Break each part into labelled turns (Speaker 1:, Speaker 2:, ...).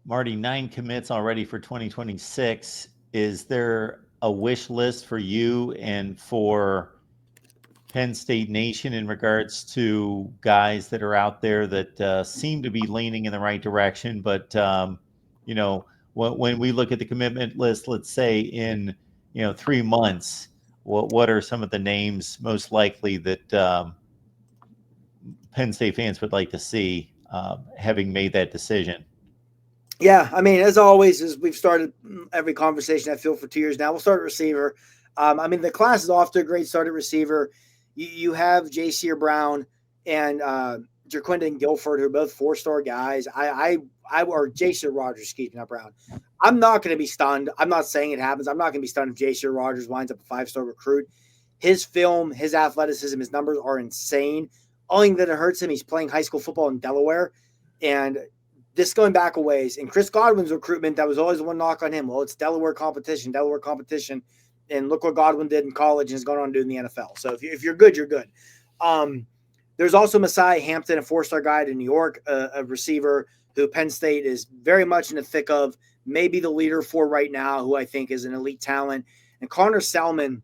Speaker 1: Marty, 9 commits already for 2026. Is there a wish list for you and for Penn State Nation in regards to guys that are out there that seem to be leaning in the right direction? But, when we look at the commitment list, let's say in, 3 months, what are some of the names most likely that Penn State fans would like to see having made that decision?
Speaker 2: Yeah, I mean, as always, as we've started every conversation, I feel for 2 years now, we'll start at receiver. I mean, the class is off to a great start at receiver. You have J.C. Brown and Jaquindon Guilford, who are both 4-star guys. Or J.C. Rogers, excuse me, not Brown. I'm not going to be stunned. I'm not saying it happens. I'm not going to be stunned if J.C. Rogers winds up a 5-star recruit. His film, his athleticism, his numbers are insane. Only thing that it hurts him, he's playing high school football in Delaware. And this going back a ways, and Chris Godwin's recruitment, that was always the one knock on him. Well, it's Delaware competition. And look what Godwin did in college and is going on to do in the NFL. So if you're good, you're good. There's also Messiah Hampton, a 4-star guy in New York, a receiver who Penn State is very much in the thick of, maybe the leader for right now, who I think is an elite talent. And Connor Salmon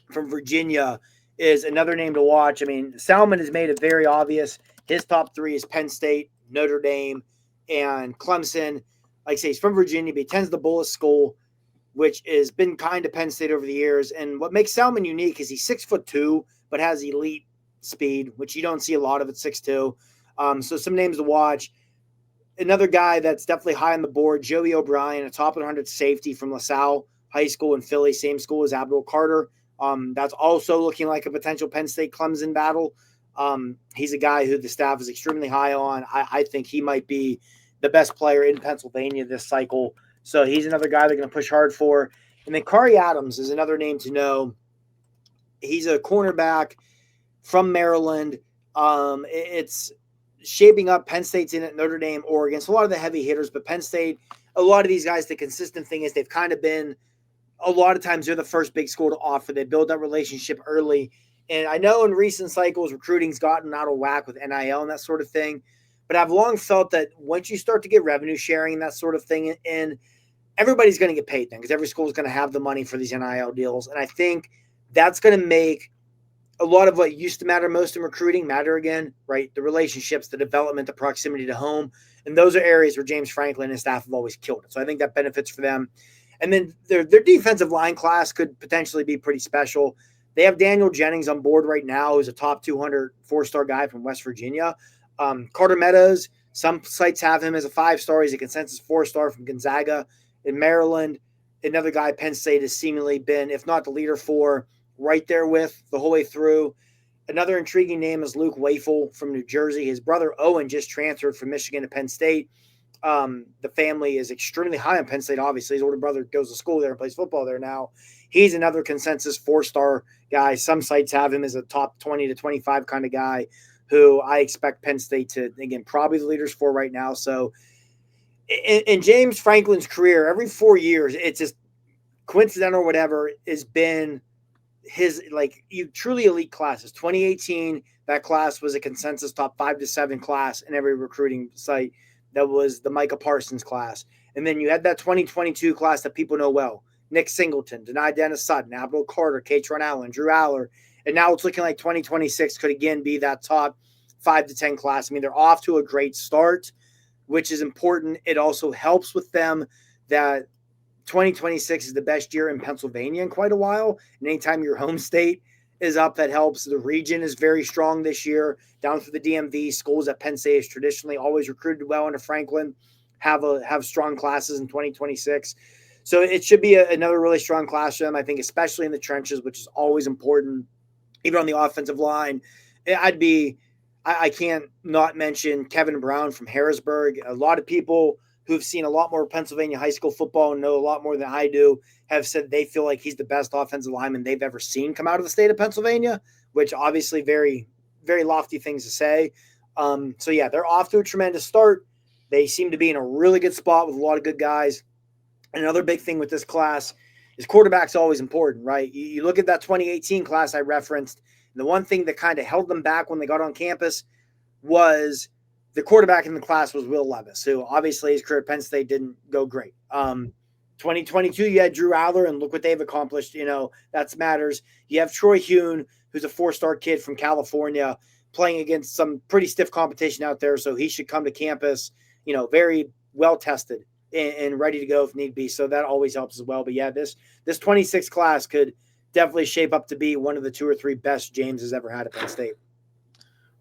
Speaker 2: from Virginia is another name to watch. I mean, Salmon has made it very obvious. His top 3 is Penn State, Notre Dame, and Clemson. Like I say, he's from Virginia, but he attends the Bullis School, which has been kind to Penn State over the years. And what makes Salmon unique is he's 6'2", but has elite speed, which you don't see a lot of at 6'2". So some names to watch. Another guy that's definitely high on the board, Joey O'Brien, a top 100 safety from LaSalle High School in Philly, same school as Abdul Carter. That's also looking like a potential Penn State Clemson battle. He's a guy who the staff is extremely high on. I think he might be the best player in Pennsylvania this cycle. So he's another guy they're going to push hard for. And then Kari Adams is another name to know. He's a cornerback from Maryland. It's shaping up. Penn State's in it, Notre Dame, Oregon. So a lot of the heavy hitters, but Penn State, a lot of these guys, the consistent thing is they've kind of been, a lot of times they're the first big school to offer. They build that relationship early. And I know in recent cycles, recruiting's gotten out of whack with NIL and that sort of thing. But I've long felt that once you start to get revenue sharing and that sort of thing in, everybody's going to get paid then because every school is going to have the money for these NIL deals. And I think that's going to make a lot of what used to matter most in recruiting matter again, right? The relationships, the development, the proximity to home. And those are areas where James Franklin and his staff have always killed it. So I think that benefits for them. And then their defensive line class could potentially be pretty special. They have Daniel Jennings on board right now, who's a top 200 4-star guy from West Virginia. Carter Meadows, some sites have him as a 5-star. He's a consensus 4-star from Gonzaga in Maryland. Another guy Penn State has seemingly been, if not the leader for, right there with the whole way through. Another intriguing name is Luke Wafel from New Jersey. His brother Owen just transferred from Michigan to Penn State. The family is extremely high on Penn State, obviously. His older brother goes to school there and plays football there now. He's another consensus 4-star guy. Some sites have him as a top 20 to 25 kind of guy who I expect Penn State to, again, probably the leaders for right now. So in James Franklin's career, every 4 years, it's just coincidental or whatever, has been his, like, you truly elite classes. 2018, that class was a consensus top 5 to 7 class in every recruiting site. That was the Micah Parsons class. And then you had that 2022 class that people know well. Nick Singleton, Denai Dennis Sutton, Abdul Carter, Katron Allen, Drew Aller. And now it's looking like 2026 could again be that top 5 to 10 class. I mean, they're off to a great start, which is important. It also helps with them that 2026 is the best year in Pennsylvania in quite a while. And anytime your home state is up, that helps. The region is very strong this year. Down through the DMV, schools at Penn State has traditionally always recruited well under Franklin, have strong classes in 2026. So it should be another really strong class for them, I think, especially in the trenches, which is always important. Even on the offensive line, I can't not mention Kevin Brown from Harrisburg. A lot of people who've seen a lot more Pennsylvania high school football and know a lot more than I do have said they feel like he's the best offensive lineman they've ever seen come out of the state of Pennsylvania, which obviously very, very lofty things to say. So, yeah, they're off to a tremendous start. They seem to be in a really good spot with a lot of good guys. Another big thing with this class is quarterback's always important, right? You look at that 2018 class I referenced, and the one thing that kind of held them back when they got on campus was the quarterback in the class was Will Levis, who obviously his career at Penn State didn't go great. 2022, you had Drew Aller, and look what they've accomplished. That matters. You have Troy Hune, who's a 4-star kid from California, playing against some pretty stiff competition out there, so he should come to campus, very well tested and ready to go if need be. So that always helps as well. But yeah, this 26 class could definitely shape up to be one of the 2 or 3 best James has ever had at Penn State.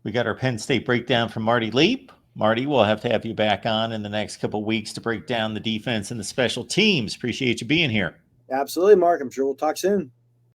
Speaker 1: We got our Penn State breakdown from Marty Leap. Marty, we'll have to have you back on in the next couple of weeks to break down the defense and the special teams. Appreciate you being here.
Speaker 2: Absolutely, Mark. I'm sure we'll talk soon.